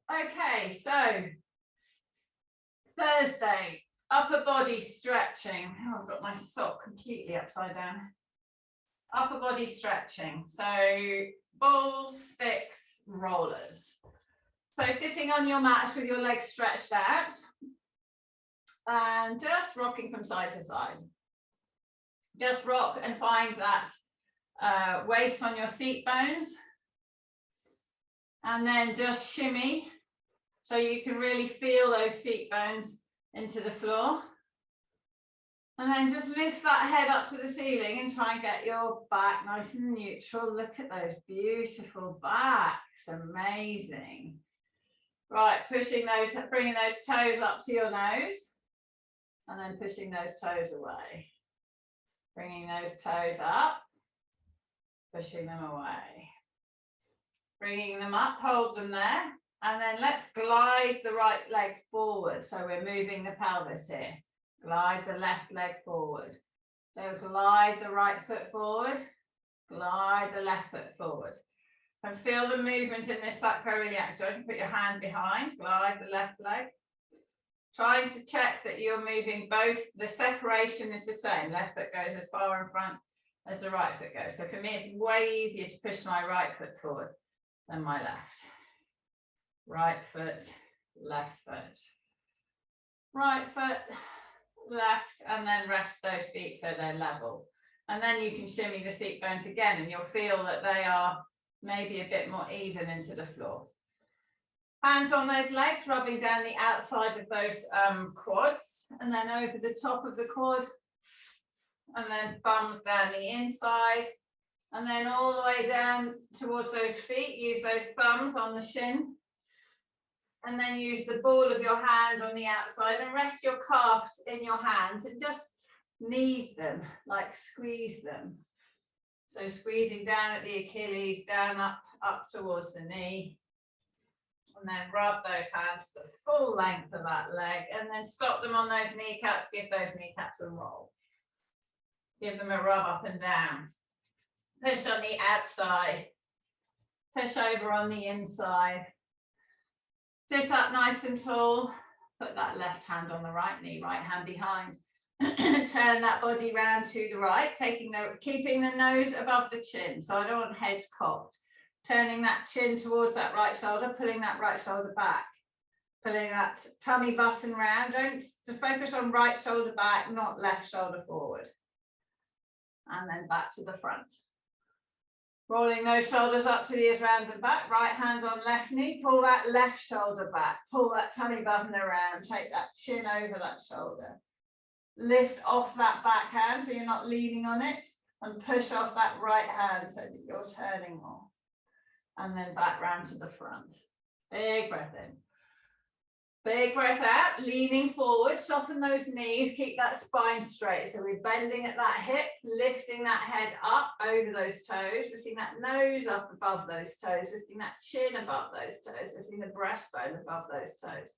Okay, so Thursday, upper body stretching. Oh, I've got my sock completely upside down. Upper body stretching. So balls, sticks, rollers. So sitting on your mat with your legs stretched out and just rocking from side to side. Just rock and find that weight on your seat bones. And then just shimmy so you can really feel those seat bones into the floor. And then just lift that head up to the ceiling and try and get your back nice and neutral. Look at those beautiful backs, amazing. Right, pushing those, bringing those toes up to your nose and then pushing those toes away. Bringing those toes up, pushing them away. Bringing them up, hold them there, and then let's glide the right leg forward. So we're moving the pelvis here. Glide the left leg forward. So glide the right foot forward, glide the left foot forward. And feel the movement in this sacroiliac joint. Put your hand behind, glide the left leg. Trying to check that you're moving both, the separation is the same. Left foot goes as far in front as the right foot goes. So for me, it's way easier to push my right foot forward than my left. Right foot, left foot. Right foot, left, and then rest those feet so they're level. And then you can shimmy the seat bones again and you'll feel that they are maybe a bit more even into the floor. Hands on those legs, rubbing down the outside of those quads and then over the top of the quad. And then thumbs down the inside. And then all the way down towards those feet, use those thumbs on the shin. And then use the ball of your hand on the outside and rest your calves in your hands and just knead them, like squeeze them. So squeezing down at the Achilles, down up towards the knee. And then rub those hands to the full length of that leg and then stop them on those kneecaps, give those kneecaps a roll. Give them a rub up and down. Push on the outside, push over on the inside. Sit up nice and tall, put that left hand on the right knee, right hand behind. Turn that body round to the right, keeping the nose above the chin, so I don't want heads cocked. Turning that chin towards that right shoulder, pulling that right shoulder back. Pulling that tummy button round, don't focus on right shoulder back, not left shoulder forward. And then back to the front. Rolling those shoulders up to the ears, round and back, right hand on left knee, pull that left shoulder back, pull that tummy button around, take that chin over that shoulder. Lift off that back hand so you're not leaning on it and push off that right hand so that you're turning more. And then back round to the front. Big breath in. Big breath out, leaning forward, soften those knees, keep that spine straight. So we're bending at that hip, lifting that head up over those toes, lifting that nose up above those toes, lifting that chin above those toes, lifting the breastbone above those toes.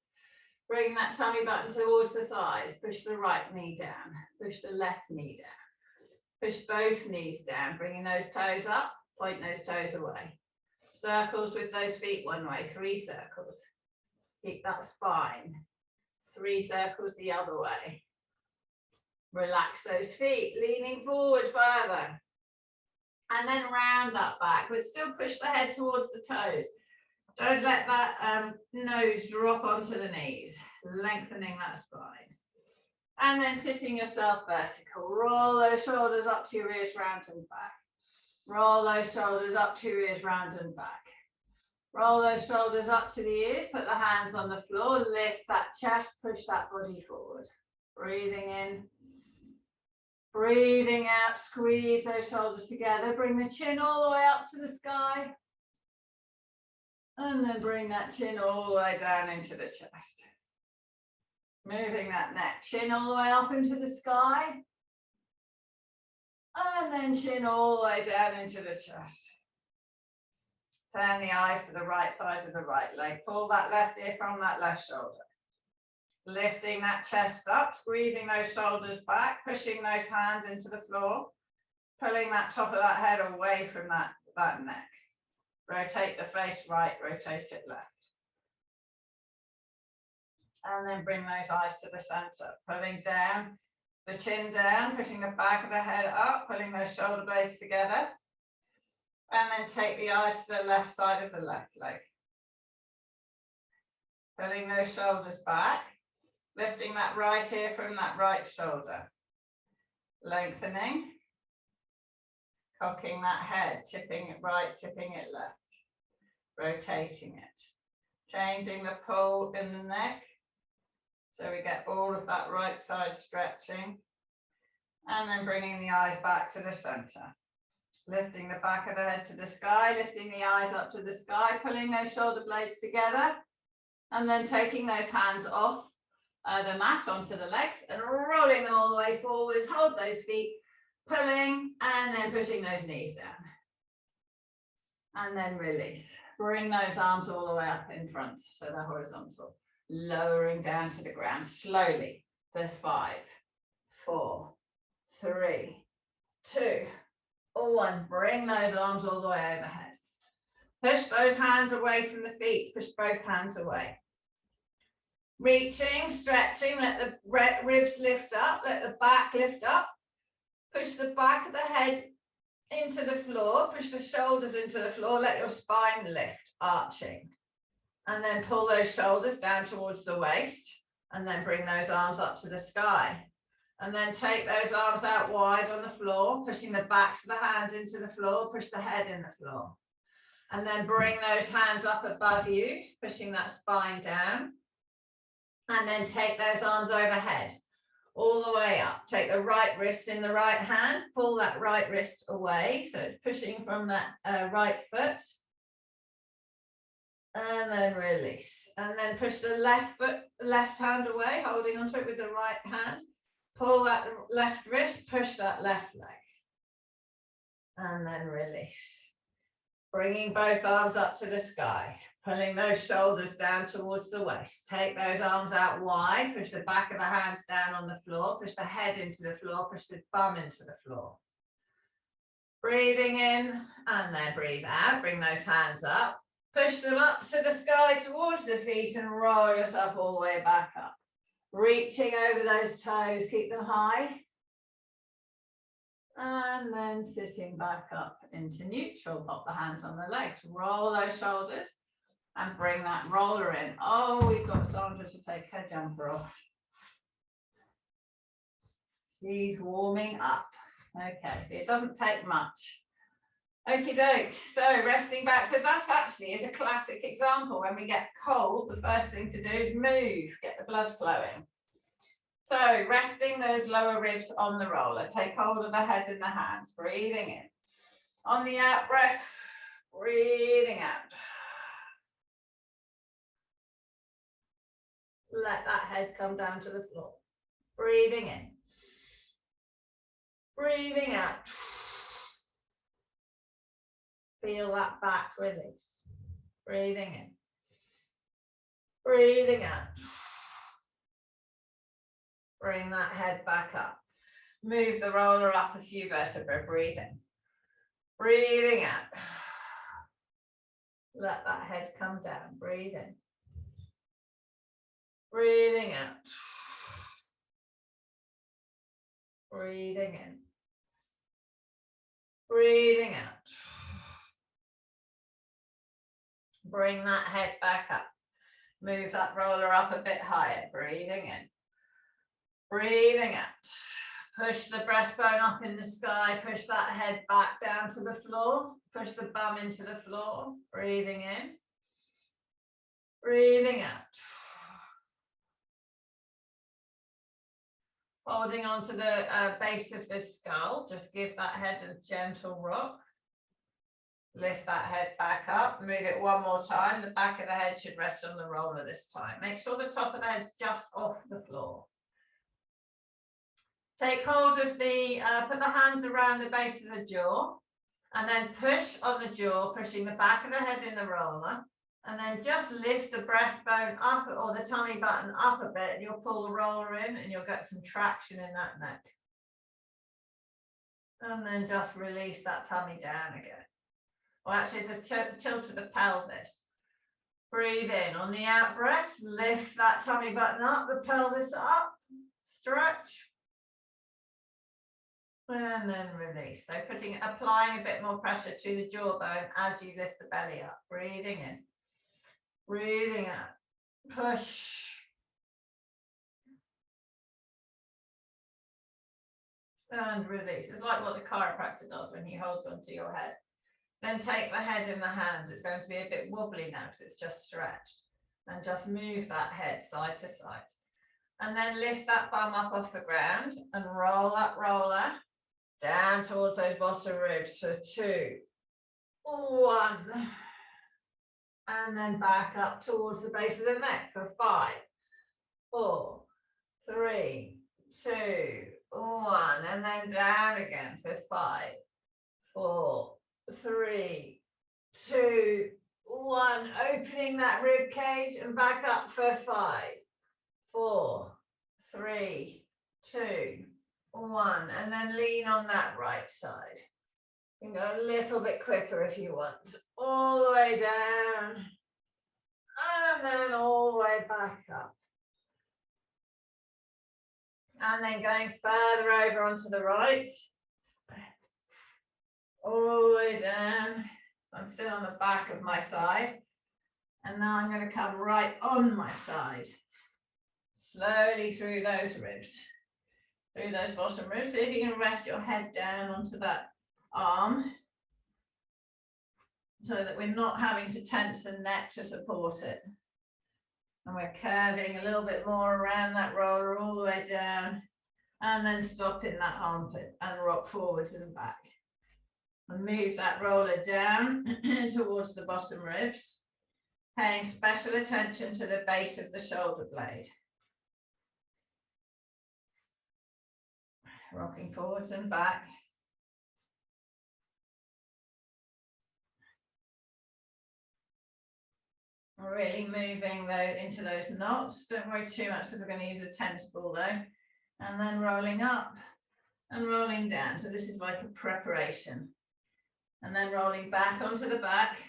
Bring that tummy button towards the thighs, push the right knee down, push the left knee down, push both knees down, bringing those toes up, point those toes away. Circles with those feet one way, 3 circles. Keep that spine. 3 circles the other way. Relax those feet, leaning forward further. And then round that back, but still push the head towards the toes. Don't let that nose drop onto the knees, lengthening that spine. And then sitting yourself vertical. Roll those shoulders up to your ears, round and back. Roll those shoulders up to your ears, round and back. Roll those shoulders up to the ears, put the hands on the floor, lift that chest, push that body forward. Breathing in, breathing out, squeeze those shoulders together, bring the chin all the way up to the sky. And then bring that chin all the way down into the chest. Moving that neck, chin all the way up into the sky. And then chin all the way down into the chest. Turn the eyes to the right side of the right leg. Pull that left ear from that left shoulder. Lifting that chest up, squeezing those shoulders back, pushing those hands into the floor, pulling that top of that head away from that neck. Rotate the face right, rotate it left. And then bring those eyes to the center, pulling down the chin down, pushing the back of the head up, pulling those shoulder blades together. And then take the eyes to the left side of the left leg. Pulling those shoulders back, lifting that right ear from that right shoulder. Lengthening, cocking that head, tipping it right, tipping it left. Rotating it. Changing the pull in the neck. So we get all of that right side stretching. And then bringing the eyes back to the center. Lifting the back of the head to the sky, lifting the eyes up to the sky, pulling those shoulder blades together. And then taking those hands off the mat onto the legs and rolling them all the way forwards. Hold those feet, pulling and then pushing those knees down. And then release. Bring those arms all the way up in front so they're horizontal. Lowering down to the ground slowly for 5, 4, 3, 2, 1. Bring those arms all the way overhead. Push those hands away from the feet. Push both hands away. Reaching, stretching, let the ribs lift up, let the back lift up. Push the back of the head into the floor, push the shoulders into the floor, let your spine lift, arching. And then pull those shoulders down towards the waist and then bring those arms up to the sky. And then take those arms out wide on the floor, pushing the backs of the hands into the floor, push the head in the floor. And then bring those hands up above you, pushing that spine down. And then take those arms overhead, all the way up. Take the right wrist in the right hand, pull that right wrist away. So it's pushing from that right foot. And then release. And then push the left hand away, holding onto it with the right hand. Pull that left wrist, push that left leg. And then release. Bringing both arms up to the sky. Pulling those shoulders down towards the waist. Take those arms out wide. Push the back of the hands down on the floor. Push the head into the floor. Push the bum into the floor. Breathing in and then breathe out. Bring those hands up. Push them up to the sky towards the feet and roll yourself all the way back up. Reaching over those toes. Keep them high. And then sitting back up into neutral. Pop the hands on the legs. Roll those shoulders. And bring that roller in. Oh, we've got Sandra to take her jumper off. She's warming up. Okay, so it doesn't take much. Okie doke. So resting back. So that actually is a classic example. When we get cold, the first thing to do is move, get the blood flowing. So resting those lower ribs on the roller. Take hold of the head and the hands. Breathing in. On the out breath, breathing out. Let that head come down to the floor. Breathing in. Breathing out. Feel that back release. Breathing in. Breathing out. Bring that head back up. Move the roller up a few vertebrae. Breathe in. Breathing out. Let that head come down. Breathe in. Breathing out. Breathing in. Breathing out. Bring that head back up. Move that roller up a bit higher. Breathing in. Breathing out. Push the breastbone up in the sky. Push that head back down to the floor. Push the bum into the floor. Breathing in. Breathing out. Holding onto the base of the skull, just give that head a gentle rock. Lift that head back up, move it one more time. The back of the head should rest on the roller this time. Make sure the top of the head's just off the floor. Take hold of the, put the hands around the base of the jaw and then push on the jaw, pushing the back of the head in the roller. And then just lift the breastbone up or the tummy button up a bit. And you'll pull the roller in and you'll get some traction in that neck. And then just release that tummy down again. Or actually it's a tilt to the pelvis. Breathe in. On the out breath, lift that tummy button up, the pelvis up, stretch. And then release. So applying a bit more pressure to the jawbone as you lift the belly up. Breathing in. Breathing out. Push. And release. It's like what the chiropractor does when he holds onto your head. Then take the head in the hand. It's going to be a bit wobbly now because it's just stretched. And just move that head side to side. And then lift that bum up off the ground and roll that roller down towards those bottom ribs for 2, 1. And then back up towards the base of the neck for 5, 4, 3, 2, 1. And then down again for 5, 4, 3, 2, 1. Opening that rib cage and back up for 5, 4, 3, 2, 1. And then lean on that right side. You can go a little bit quicker if you want. All the way down. And then all the way back up. And then going further over onto the right. All the way down. I'm still on the back of my side. And now I'm going to come right on my side. Slowly through those ribs. Through those bottom ribs. See if you can rest your head down onto that arm. So that we're not having to tense the neck to support it. And we're curving a little bit more around that roller all the way down. And then stop in that armpit and rock forwards and back. And move that roller down towards the bottom ribs. Paying special attention to the base of the shoulder blade. Rocking forwards and back. Really moving though into those knots. Don't worry too much if we're going to use a tennis ball though. And then rolling up and rolling down. So this is like a preparation. And then rolling back onto the back.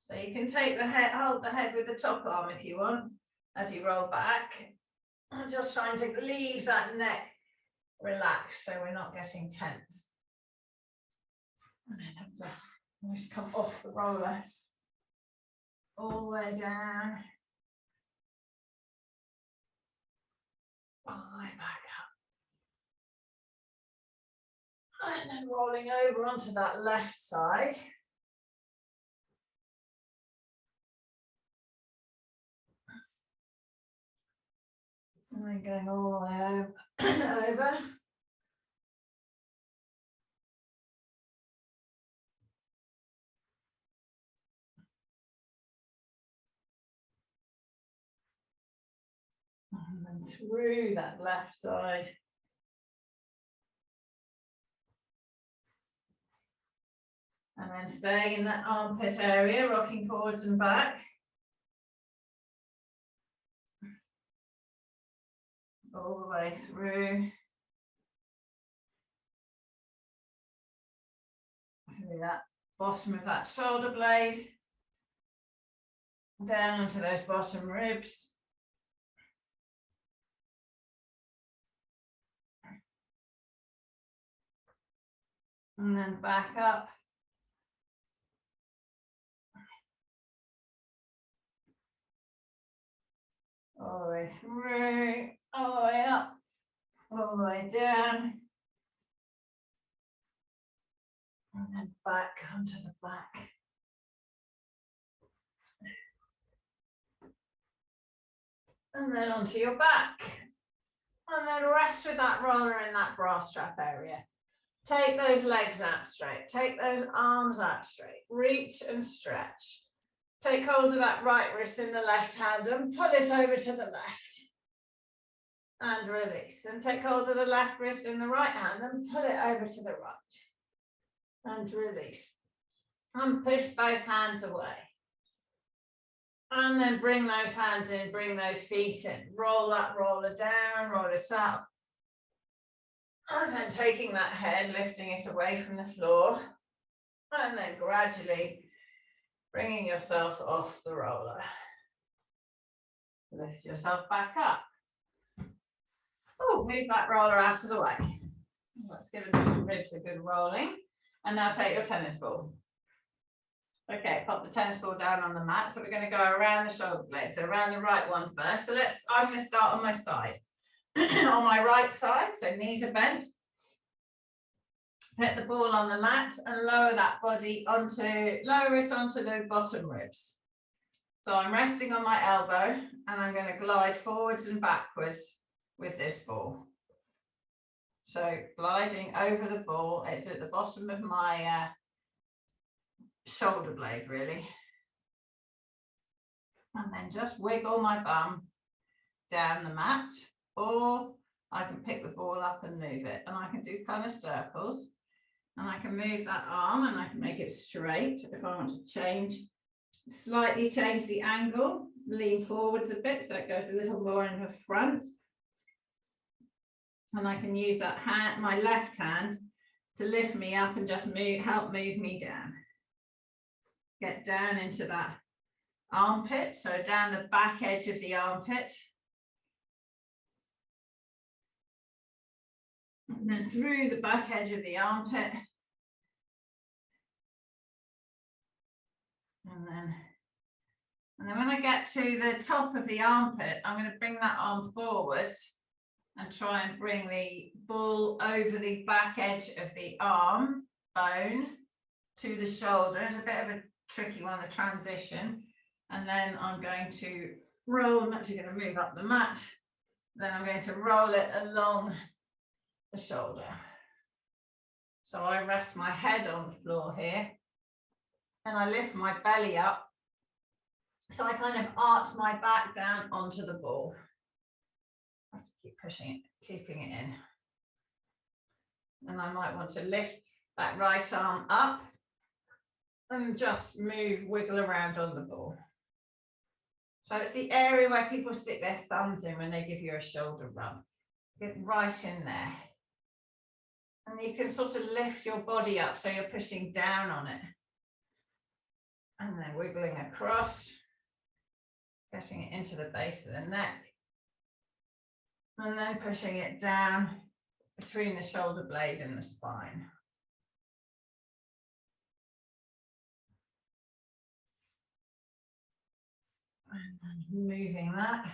So you can take the head, hold the head with the top arm if you want, as you roll back. I'm just trying to leave that neck relaxed so we're not getting tense. And then have to just come off the roller. All the way down. All the way back up. And then rolling over onto that left side. And then going all the way over. And then through that left side. And then staying in that armpit area, rocking forwards and back. All the way through that bottom of that shoulder blade. Down onto those bottom ribs. And then back up. All the way through, all the way up, all the way down. And then back onto the back. And then onto your back. And then rest with that roller in that bra strap area. Take those legs out straight. Take those arms out straight. Reach and stretch. Take hold of that right wrist in the left hand and pull it over to the left. And release. And take hold of the left wrist in the right hand and pull it over to the right. And release. And push both hands away. And then bring those hands in, bring those feet in. Roll that roller down, roll it up. And then taking that head, lifting it away from the floor. And then gradually bringing yourself off the roller. Lift yourself back up. Oh, move that roller out of the way. Let's give the ribs a good rolling. And now take your tennis ball. Okay, pop the tennis ball down on the mat. So we're going to go around the shoulder blade. So around the right one first. So I'm going to start on my side. On my right side, so knees are bent. Put the ball on the mat and lower that body lower it onto the bottom ribs. So I'm resting on my elbow and I'm going to glide forwards and backwards with this ball. So gliding over the ball, it's at the bottom of my shoulder blade really. And then just wiggle my bum down the mat, or I can pick the ball up and move it. And I can do kind of circles. And I can move that arm and I can make it straight if I want to slightly change the angle, lean forwards a bit so it goes a little more in the front. And I can use that hand, my left hand, to lift me up and just help move me down. Get down into that armpit, so down the back edge of the armpit. And then through the back edge of the armpit. And then when I get to the top of the armpit, I'm going to bring that arm forwards and try and bring the ball over the back edge of the arm bone to the shoulder. It's a bit of a tricky one, the transition. And then I'm going to roll, I'm actually going to move up the mat. Then I'm going to roll it along the shoulder. So I rest my head on the floor here and I lift my belly up. So I kind of arch my back down onto the ball. I have to keep pushing it, keeping it in. And I might want to lift that right arm up and just wiggle around on the ball. So it's the area where people stick their thumbs in when they give you a shoulder rub. Get right in there. And you can sort of lift your body up so you're pushing down on it. And then wiggling across, getting it into the base of the neck. And then pushing it down between the shoulder blade and the spine. And then moving that.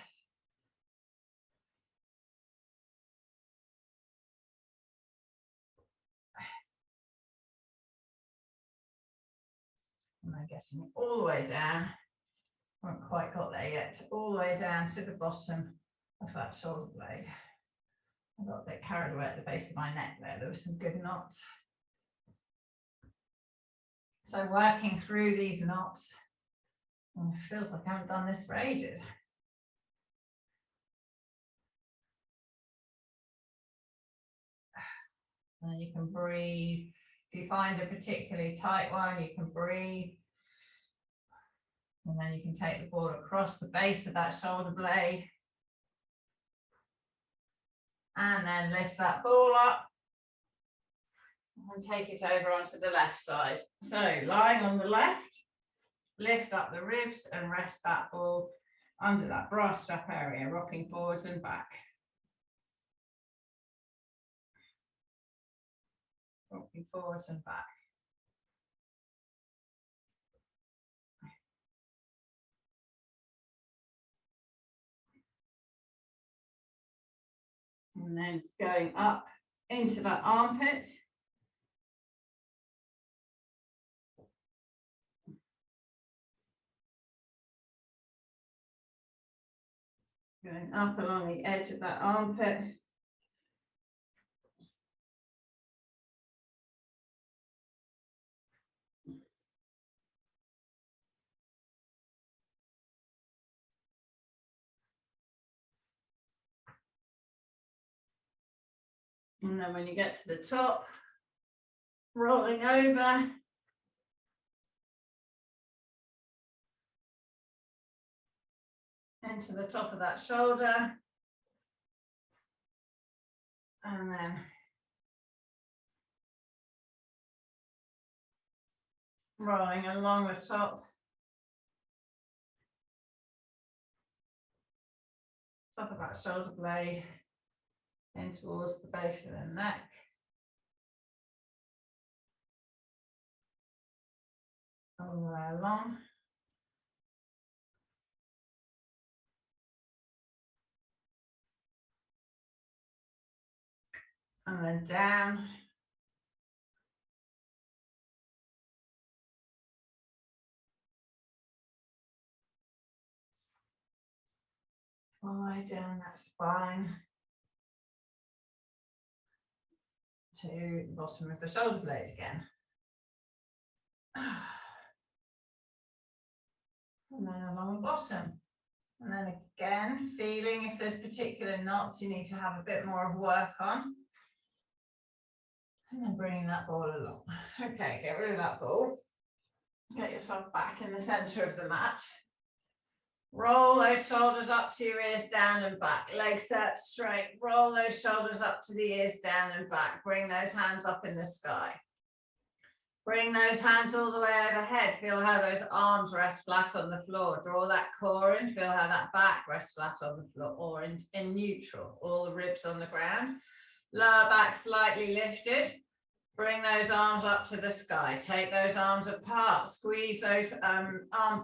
And then getting it all the way down. I haven't quite got there yet. All the way down to the bottom of that shoulder blade. I got a bit carried away at the base of my neck there. There were some good knots. So working through these knots. Oh, it feels like I haven't done this for ages. And you can breathe. If you find a particularly tight one, you can breathe. And then you can take the ball across the base of that shoulder blade. And then lift that ball up. And take it over onto the left side. So lying on the left, lift up the ribs and rest that ball under that bra strap area, rocking forwards and back. Rocking forwards and back. And then going up into that armpit. Going up along the edge of that armpit. And then when you get to the top, rolling over. Into the top of that shoulder. And then rolling along the top top of that shoulder blade in towards the base of the neck. All the way along. And then down. All the way down that spine to the bottom of the shoulder blade again. And then along the bottom. And then again, feeling if there's particular knots you need to have a bit more of work on. And then bringing that ball along. Okay, get rid of that ball. Get yourself back in the center of the mat. Roll those shoulders up to your ears, down and back. Legs out straight. Roll those shoulders up to the ears, down and back. Bring those hands up in the sky. Bring those hands all the way overhead. Feel how those arms rest flat on the floor. Draw that core in. Feel how that back rests flat on the floor or in neutral. All the ribs on the ground. Lower back slightly lifted. Bring those arms up to the sky. Take those arms apart. Squeeze those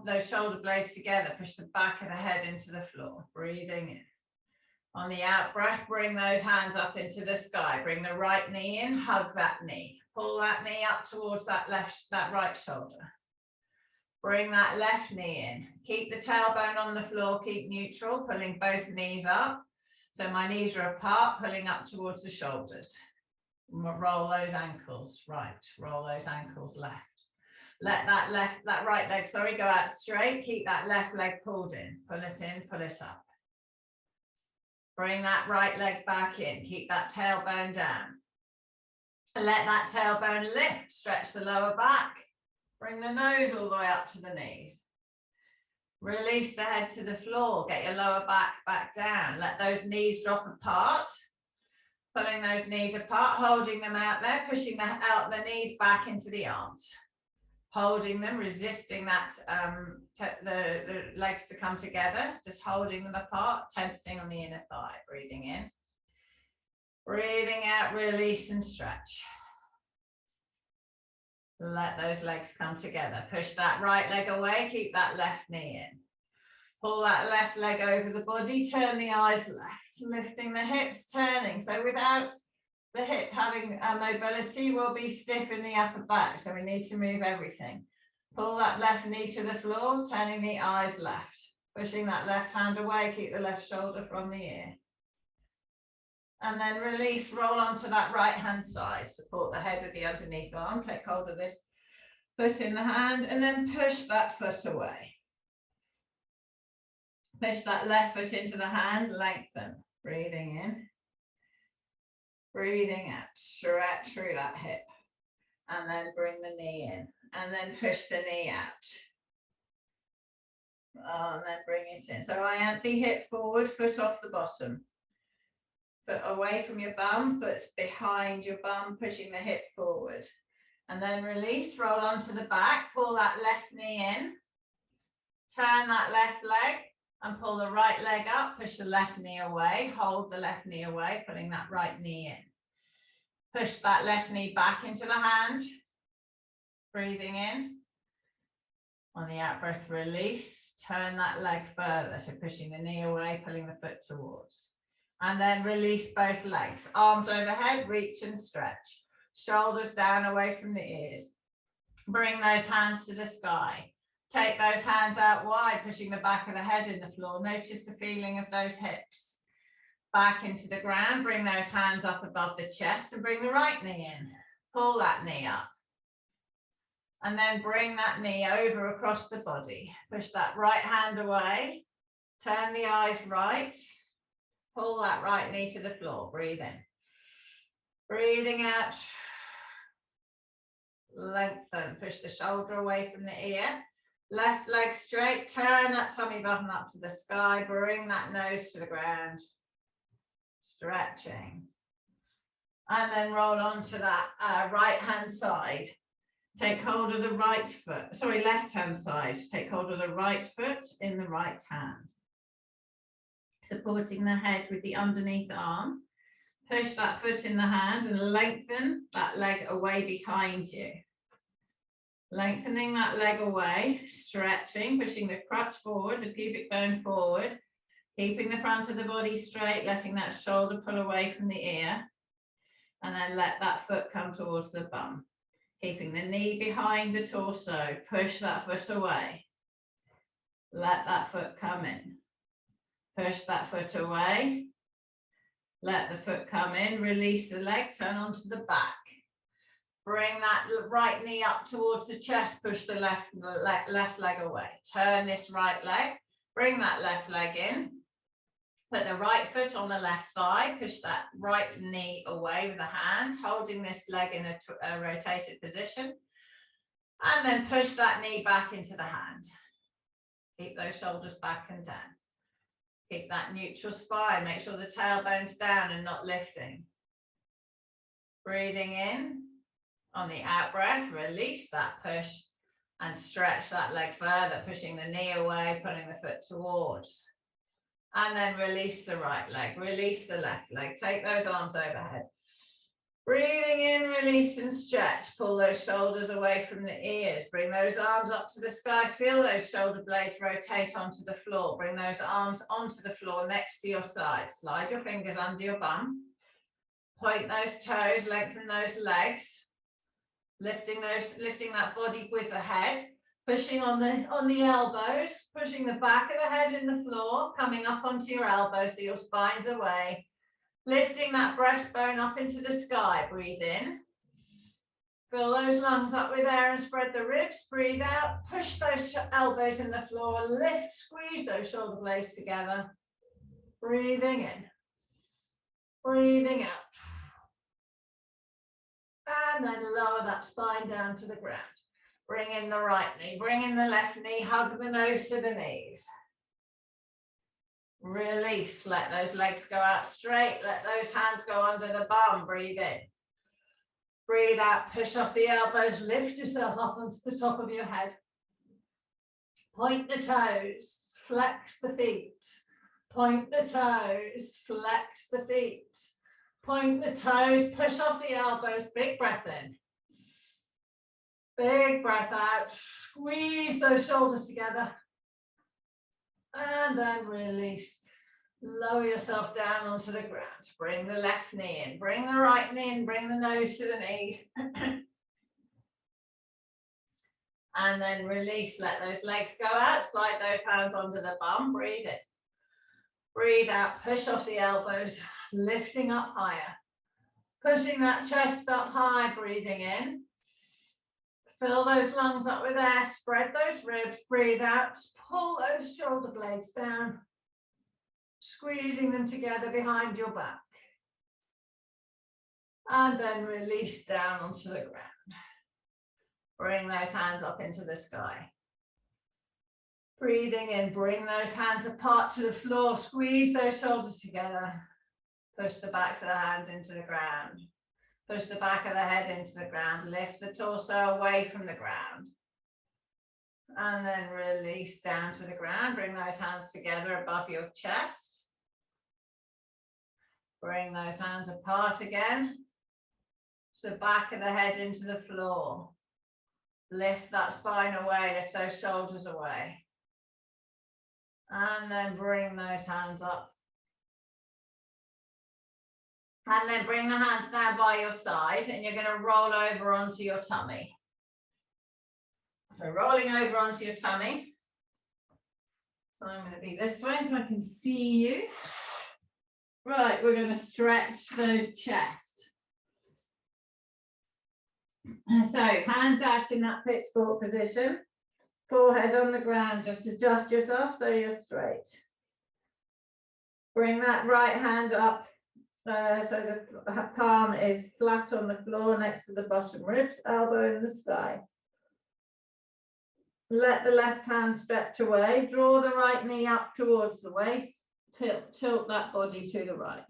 those shoulder blades together. Push the back of the head into the floor. Breathing in. On the out breath, bring those hands up into the sky. Bring the right knee in. Hug that knee. Pull that knee up towards that right shoulder. Bring that left knee in. Keep the tailbone on the floor. Keep neutral. Pulling both knees up. So my knees are apart. Pulling up towards the shoulders. Roll those ankles right, roll those ankles left. Let that right leg, go out straight. Keep that left leg pulled in, pull it up. Bring that right leg back in, keep that tailbone down. Let that tailbone lift, stretch the lower back. Bring the nose all the way up to the knees. Release the head to the floor, get your lower back down. Let those knees drop apart. Pulling those knees apart, holding them out there, pushing out the knees back into the arms. Holding them, resisting that, the legs to come together, just holding them apart, tensing on the inner thigh, breathing in. Breathing out, release and stretch. Let those legs come together. Push that right leg away, keep that left knee in. Pull that left leg over the body, turn the eyes left, lifting the hips, turning. So without the hip having mobility, we'll be stiff in the upper back. So we need to move everything. Pull that left knee to the floor, turning the eyes left. Pushing that left hand away, keep the left shoulder from the ear. And then release, roll onto that right hand side. Support the head with the underneath arm. Take hold of this foot in the hand and then push that foot away. Push that left foot into the hand, lengthen. Breathing in. Breathing out. Stretch through that hip. And then bring the knee in. And then push the knee out. And then bring it in. So ianthe hip forward, foot off the bottom. Foot away from your bum, foot behind your bum, pushing the hip forward. And then release, roll onto the back, pull that left knee in. Turn that left leg. And pull the right leg up, push the left knee away, hold the left knee away, putting that right knee in. Push that left knee back into the hand, breathing in. On the out breath, release, turn that leg further, so pushing the knee away, pulling the foot towards. And then release both legs, arms overhead, reach and stretch. Shoulders down away from the ears. Bring those hands to the sky. Take those hands out wide, pushing the back of the head in the floor. Notice the feeling of those hips. Back into the ground, bring those hands up above the chest and bring the right knee in. Pull that knee up. And then bring that knee over across the body. Push that right hand away. Turn the eyes right. Pull that right knee to the floor. Breathe in. Breathing out. Lengthen. Push the shoulder away from the ear. Left leg straight, turn that tummy button up to the sky, bring that nose to the ground, stretching. And then roll onto that right hand side. Take hold of the right foot, left hand side. Take hold of the right foot in the right hand. supporting the head with the underneath arm. Push that foot in the hand and lengthen that leg away behind you. Lengthening that leg away, stretching, pushing the crutch forward, the pubic bone forward, keeping the front of the body straight, letting that shoulder pull away from the ear, and then let that foot come towards the bum. Keeping the knee behind the torso, push that foot away. Let that foot come in. Push that foot away. Let the foot come in, release the leg, turn onto the back. Bring that right knee up towards the chest, push the left leg away. Turn this right leg, bring that left leg in. Put the right foot on the left thigh, push that right knee away with a hand, holding this leg in a rotated position. And then push that knee back into the hand. Keep those shoulders back and down. Keep that neutral spine, make sure the tailbone's down and not lifting. Breathing in, on the out breath, release that push and stretch that leg further, pushing the knee away, pulling the foot towards. And then release the right leg, release the left leg, take those arms overhead. Breathing in, release and stretch, pull those shoulders away from the ears, bring those arms up to the sky, feel those shoulder blades rotate onto the floor, bring those arms onto the floor next to your side, slide your fingers under your bum, point those toes, lengthen those legs, lifting that body with the head, pushing on the elbows, pushing the back of the head in the floor, coming up onto your elbows so your spine's away. Lifting that breastbone up into the sky, breathe in. Fill those lungs up with air and spread the ribs, breathe out. Push those elbows in the floor, lift, squeeze those shoulder blades together. Breathing in, breathing out. And then lower that spine down to the ground. Bring in the right knee, bring in the left knee, hug the nose to the knees. Release, let those legs go out straight, let those hands go under the bum, breathe in. Breathe out, push off the elbows, lift yourself up onto the top of your head. Point the toes, flex the feet. Point the toes, flex the feet. Point the toes, push off the elbows, big breath in. Big breath out, squeeze those shoulders together. And then release. Lower yourself down onto the ground. Bring the left knee in, bring the right knee in, bring the nose to the knees. And then release, let those legs go out, slide those hands onto the bum, breathe in. Breathe out, push off the elbows, lifting up higher. Pushing that chest up high, breathing in. Fill those lungs up with air, spread those ribs, breathe out, pull those shoulder blades down, squeezing them together behind your back. And then release down onto the ground. Bring those hands up into the sky. Breathing in, bring those hands apart to the floor, squeeze those shoulders together. Push the backs of the hands into the ground. Push the back of the head into the ground, lift the torso away from the ground. And then release down to the ground, bring those hands together above your chest. Bring those hands apart again. So the back of the head into the floor. Lift that spine away, lift those shoulders away. And then bring those hands up. And then bring the hands down by your side and you're going to roll over onto your tummy. So rolling over onto your tummy. So I'm going to be this way so I can see you. Right, we're going to stretch the chest. So hands out in that pitchfork position. Forehead on the ground, just adjust yourself so you're straight. Bring that right hand up. So the palm is flat on the floor next to the bottom ribs, elbow in the sky. Let the left hand stretch away, draw the right knee up towards the waist, tilt that body to the right.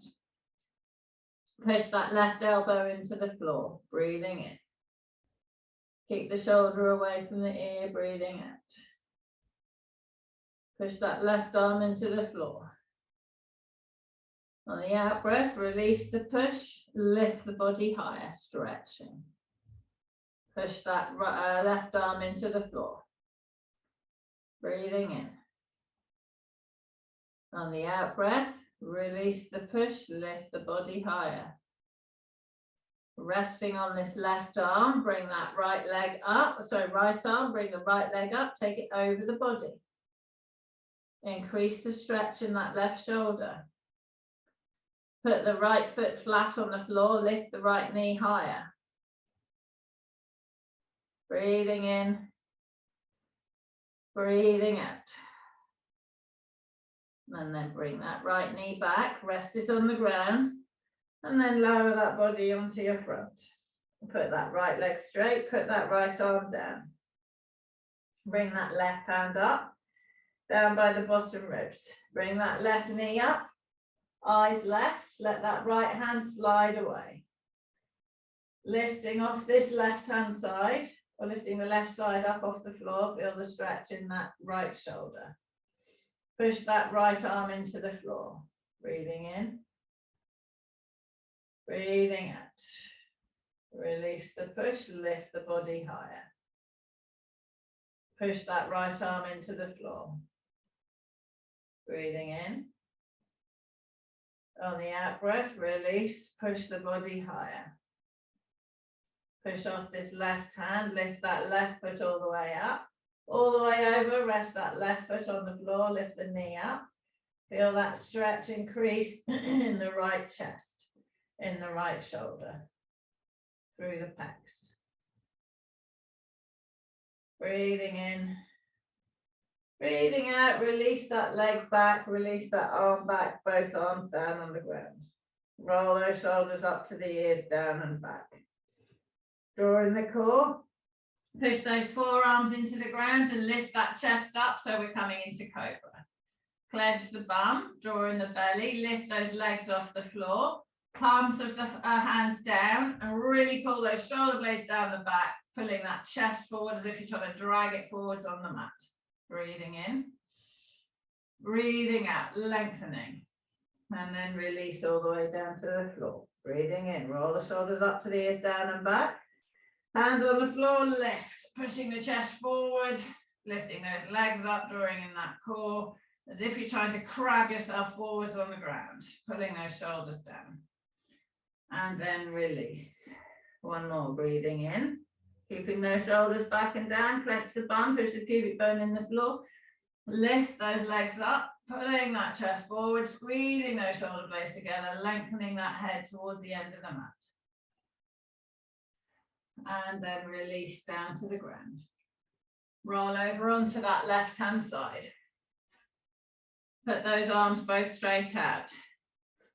Push that left elbow into the floor, breathing in. Keep the shoulder away from the ear, breathing out. Push that left arm into the floor. On the out breath, release the push, lift the body higher, stretching. Push that left arm into the floor. Breathing in. On the out breath, release the push, lift the body higher. Resting on this left arm, bring that right leg up. Sorry, right arm, bring the right leg up, take it over the body. Increase the stretch in that left shoulder. Put the right foot flat on the floor, lift the right knee higher. Breathing in, breathing out. And then bring that right knee back, rest it on the ground, and then lower that body onto your front. Put that right leg straight, put that right arm down. Bring that left hand up, down by the bottom ribs. Bring that left knee up, eyes left, let that right hand slide away. Lifting off this left hand side, or lifting the left side up off the floor, feel the stretch in that right shoulder. Push that right arm into the floor. Breathing in, breathing out. Release the push, lift the body higher. Push that right arm into the floor. Breathing in. On the out breath, release, push the body higher. Push off this left hand, lift that left foot all the way up. All the way over, rest that left foot on the floor, lift the knee up. Feel that stretch increase in the right chest, in the right shoulder, through the pecs. Breathing in, breathing out, release that leg back, release that arm back, both arms down on the ground. Roll those shoulders up to the ears, down and back. Draw in the core. Push those forearms into the ground and lift that chest up so we're coming into cobra. Clench the bum, draw in the belly, lift those legs off the floor, palms of the hands down, and really pull those shoulder blades down the back, pulling that chest forward as if you're trying to drag it forwards on the mat. Breathing in, breathing out, lengthening, and then release all the way down to the floor. Breathing in, roll the shoulders up to the ears, down and back. Hand on the floor, lift, pushing the chest forward, lifting those legs up, drawing in that core, as if you're trying to crab yourself forwards on the ground, pulling those shoulders down. And then release. One more, breathing in, keeping those shoulders back and down, clench the bum, push the pubic bone in the floor, lift those legs up, pulling that chest forward, squeezing those shoulder blades together, lengthening that head towards the end of the mat. And then release down to the ground. Roll over onto that left hand side. Put those arms both straight out.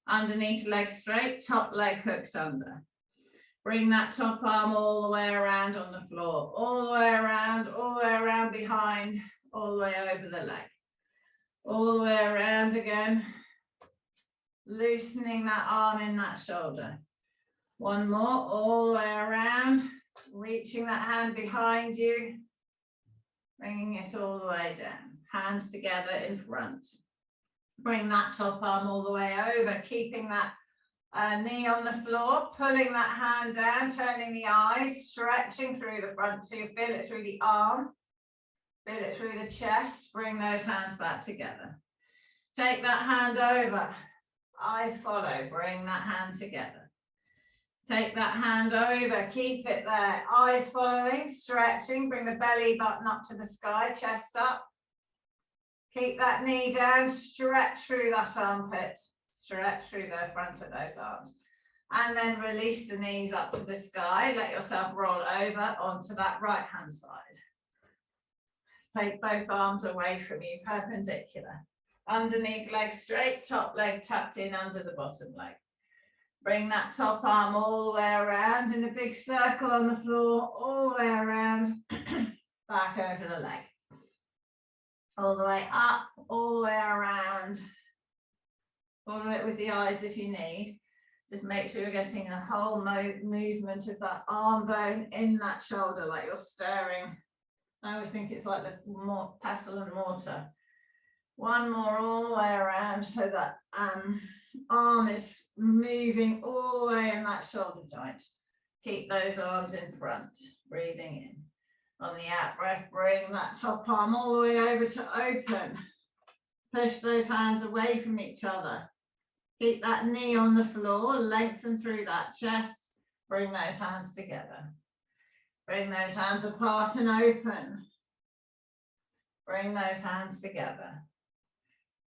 Underneath leg straight, top leg hooked under. Bring that top arm all the way around on the floor, all the way around behind, all the way over the leg. All the way around again. Loosening that arm in that shoulder. One more, all the way around, reaching that hand behind you, bringing it all the way down. Hands together in front. Bring that top arm all the way over, keeping that knee on the floor, pulling that hand down, turning the eyes, stretching through the front so you feel it through the arm, feel it through the chest, bring those hands back together. Take that hand over, eyes follow, bring that hand together. Take that hand over, keep it there, eyes following, stretching, bring the belly button up to the sky, chest up. Keep that knee down, stretch through that armpit, stretch through the front of those arms. And then release the knees up to the sky, let yourself roll over onto that right hand side. Take both arms away from you, perpendicular. Underneath leg straight, top leg tucked in under the bottom leg. Bring that top arm all the way around in a big circle on the floor, all the way around, back over the leg. All the way up, all the way around. Follow it with the eyes if you need. Just make sure you're getting a whole movement of that arm bone in that shoulder, like you're stirring. I always think it's like the pestle and mortar. One more all the way around so that arm is moving all the way in that shoulder joint. Keep those arms in front, breathing in. On the out breath, bring that top arm all the way over to open. Push those hands away from each other. Keep that knee on the floor, lengthen through that chest. Bring those hands together. Bring those hands apart and open. Bring those hands together.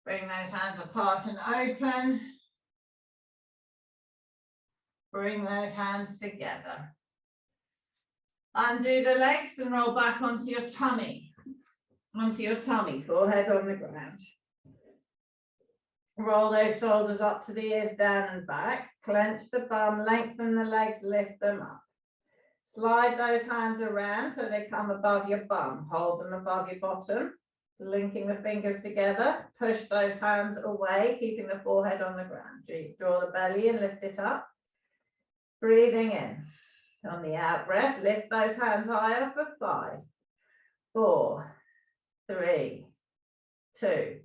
Bring those hands apart and open. Bring those hands together. Undo the legs and roll back onto your tummy. Onto your tummy, forehead on the ground. Roll those shoulders up to the ears, down and back. Clench the bum, lengthen the legs, lift them up. Slide those hands around so they come above your bum. Hold them above your bottom, linking the fingers together. Push those hands away, keeping the forehead on the ground. Draw the belly and lift it up. Breathing in. On the out breath, lift those hands higher for 5, 4, 3, 2,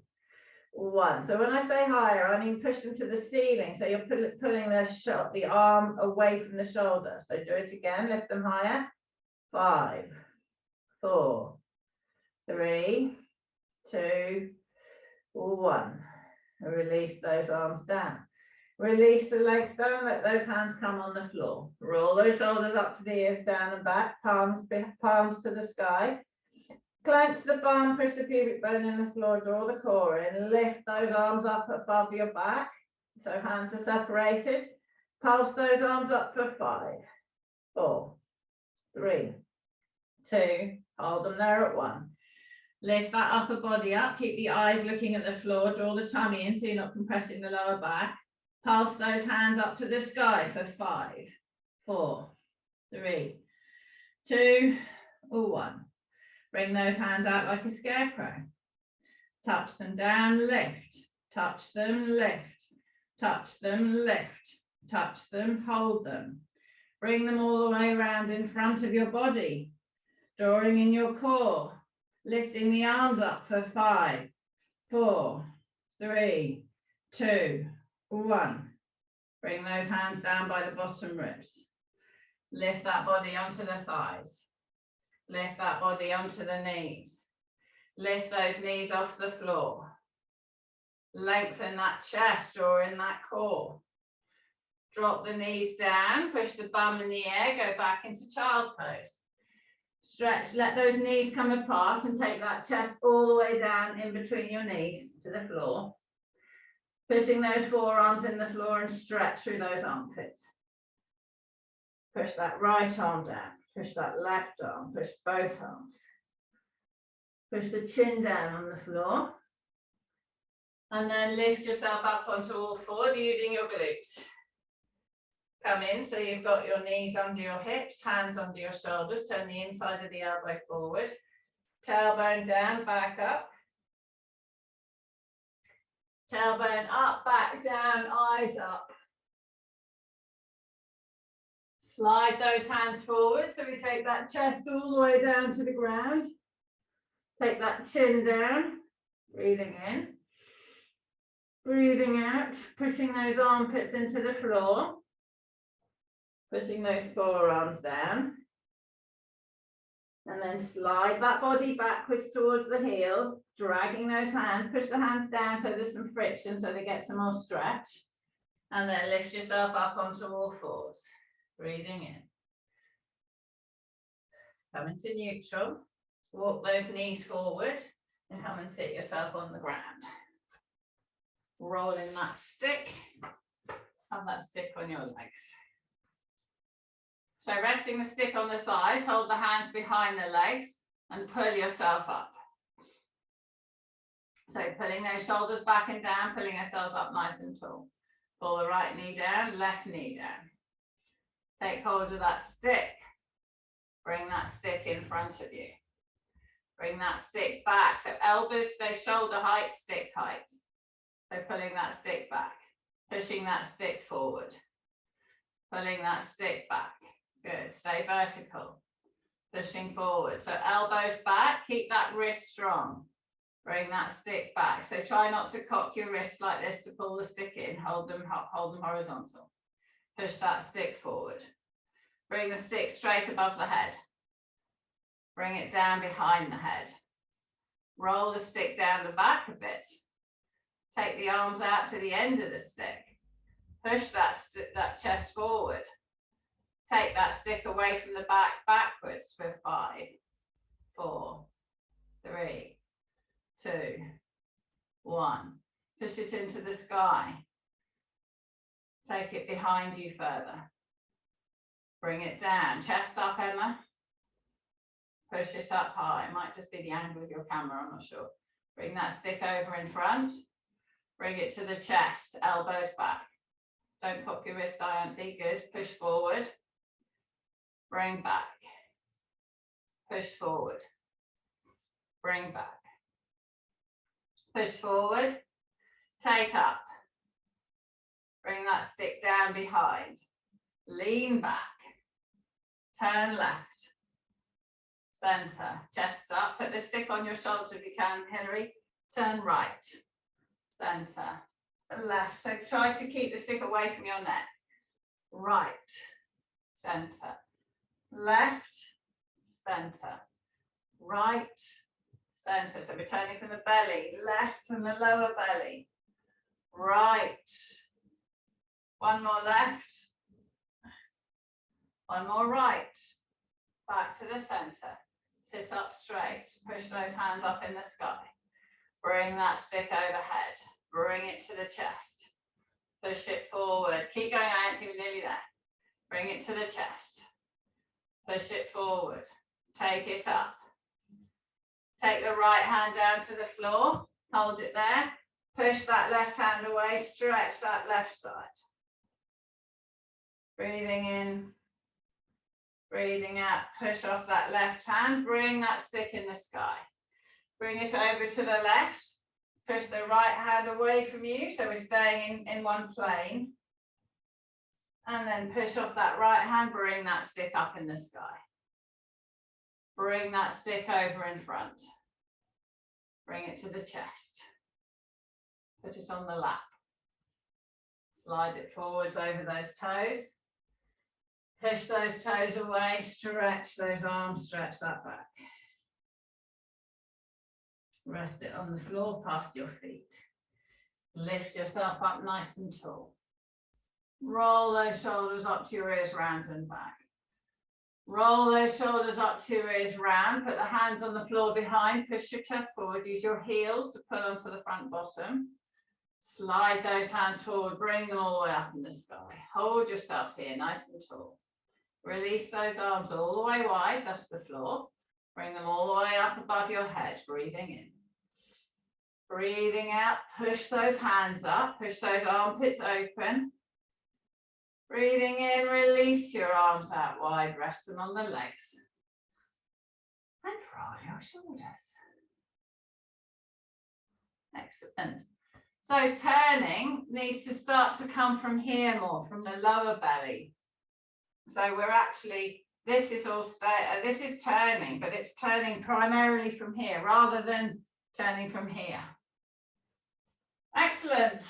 1. So when I say higher, I mean push them to the ceiling. So you're pulling the arm away from the shoulder. So do it again, lift them higher. 5, 4, 3, 2, 1. And release those arms down. Release the legs down, let those hands come on the floor. Roll those shoulders up to the ears, down and back, palms to the sky. Clench the bum, push the pubic bone in the floor, draw the core in, lift those arms up above your back. So hands are separated. Pulse those arms up for 5, 4, 3, 2, hold them there at 1. Lift that upper body up, keep the eyes looking at the floor, draw the tummy in so you're not compressing the lower back. Pulse those hands up to the sky for 5, 4, 3, 2, 1. Bring those hands out like a scarecrow. Touch them down, lift. Touch them, lift. Touch them, lift. Touch them, hold them. Bring them all the way around in front of your body. Drawing in your core. Lifting the arms up for 5, 4, 3, 2, 1. Bring those hands down by the bottom ribs. Lift that body onto the thighs. Lift that body onto the knees. Lift those knees off the floor. Lengthen that chest, draw in that core. Drop the knees down, push the bum in the air, go back into child pose. Stretch, let those knees come apart and take that chest all the way down in between your knees to the floor. Pushing those forearms in the floor and stretch through those armpits. Push that right arm down, push that left arm, push both arms. Push the chin down on the floor. And then lift yourself up onto all fours using your glutes. Come in, so you've got your knees under your hips, hands under your shoulders, turn the inside of the elbow forward. Tailbone down, back up. Tailbone up, back down, eyes up. Slide those hands forward, so we take that chest all the way down to the ground. Take that chin down, breathing in. Breathing out, pushing those armpits into the floor. Pushing those forearms down. And then slide that body backwards towards the heels, dragging those hands, push the hands down so there's some friction so they get some more stretch. And then lift yourself up onto all fours, breathing in. Come into neutral, walk those knees forward and come and sit yourself on the ground. Roll in that stick, have that stick on your legs. So resting the stick on the thighs, hold the hands behind the legs and pull yourself up. So pulling those shoulders back and down, pulling ourselves up nice and tall. Pull the right knee down, left knee down. Take hold of that stick. Bring that stick in front of you. Bring that stick back. So elbows stay shoulder height, stick height. So pulling that stick back, pushing that stick forward, pulling that stick back. Good, stay vertical, pushing forward. So elbows back, keep that wrist strong. Bring that stick back. So try not to cock your wrists like this to pull the stick in. Hold them horizontal. Push that stick forward. Bring the stick straight above the head. Bring it down behind the head. Roll the stick down the back a bit. Take the arms out to the end of the stick. Push that chest forward. Take that stick away from the back backwards for 5, 4, 3, 2, 1. Push it into the sky. Take it behind you further. Bring it down. Chest up, Emma. Push it up high. It might just be the angle of your camera, I'm not sure. Bring that stick over in front. Bring it to the chest, elbows back. Don't pop your wrist, Diane. Be good. Push forward. Bring back. Push forward. Bring back. Push forward. Take up. Bring that stick down behind. Lean back. Turn left. Center. Chest up. Put the stick on your shoulders if you can, Hilary. Turn right. Center. Left. So try to keep the stick away from your neck. Right. Center. Left. Center. Right. Center. So we're turning from the belly. Left from the lower belly. Right. One more left. One more right. Back to the center. Sit up straight. Push those hands up in the sky. Bring that stick overhead. Bring it to the chest. Push it forward. Keep going out. You're nearly there. Bring it to the chest. Push it forward. Take it up. Take the right hand down to the floor. Hold it there. Push that left hand away. Stretch that left side. Breathing in. Breathing out. Push off that left hand. Bring that stick in the sky. Bring it over to the left. Push the right hand away from you. So we're staying in one plane. And then push off that right hand. Bring that stick up in the sky. Bring that stick over in front. Bring it to the chest. Put it on the lap. Slide it forwards over those toes. Push those toes away. Stretch those arms. Stretch that back. Rest it on the floor past your feet. Lift yourself up nice and tall. Roll those shoulders up to your ears, round and back. Roll those shoulders up to your ears, round. Put the hands on the floor behind. Push your chest forward. Use your heels to pull onto the front bottom. Slide those hands forward. Bring them all the way up in the sky. Hold yourself here, nice and tall. Release those arms all the way wide. Dust the floor. Bring them all the way up above your head. Breathing in. Breathing out. Push those hands up. Push those armpits open. Breathing in, release your arms out wide, rest them on the legs. And roll your shoulders. Excellent. So turning needs to start to come from here more, from the lower belly. So we're actually, this is turning, but it's turning primarily from here rather than turning from here. Excellent.